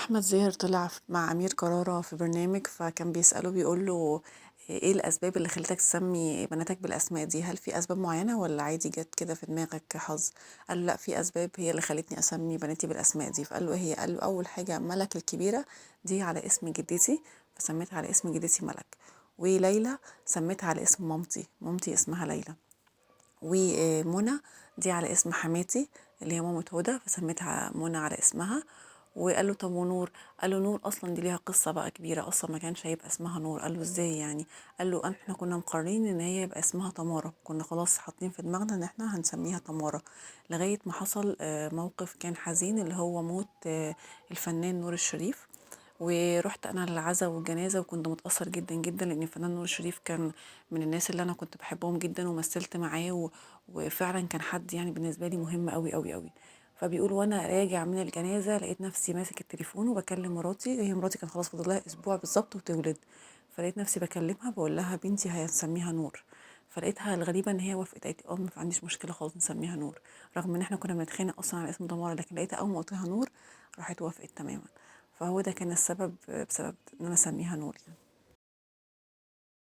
أحمد زاهر طلع مع أمير كرارة في برنامج، فكان بيسأله بيقول له إيه الأسباب اللي خلتك تسمي بناتك بالأسماء دي؟ هل في أسباب معينة والّا عادي جات كده في دماغك حظ؟ قال له: لأ، في أسباب هي اللي خلتني أسمي بناتي بالأسماء دي. فقال له: إيه هي؟ قال له: أول حاجة ملك الكبيرة دي على اسم جدتي، فسميتها على اسم جدتي ملك، وليلى سميتها على اسم مامتي اسمها ليلى، ومنى دي على اسم حماتي اللي هي مامة هدى، فسميتها منى على اسمها. وقال له: طب ونور؟ قال له: نور اصلا دي ليها قصه بقى كبيره، اصلا ما كانش هيبقى اسمها نور. قال له: ازاي يعني؟ قال له: احنا كنا مقررين ان هي يبقى اسمها تمارا، كنا خلاص حاطين في دماغنا ان احنا هنسميها تمارا، لغايه ما حصل موقف كان حزين اللي هو موت الفنان نور الشريف. ورحت انا للعزا والجنازه، وكنت متاثر جدا جدا لان الفنان نور الشريف كان من الناس اللي انا كنت بحبهم جدا ومثلت معاه وفعلا كان حد يعني بالنسبه لي مهم قوي قوي قوي. فبيقول وانا راجع من الجنازه لقيت نفسي ماسك التليفون وبكلم مراتي، هي مراتي كان خلاص فاضل لها اسبوع بالظبط وتولد، فلقيت نفسي بكلمها بقول لها بنتي هنسميها نور. فلقيتها الغريبه ان هي وافقت، قالت لي: ما عنديش مشكله خالص نسميها نور، رغم ان احنا كنا بنتخانق اصلا على اسم دمار، لكن لقيتها اول ما قلت لها نور راحت وافقت تماما. فهو ده كان السبب، بسبب ان انا اسميها نور يعني.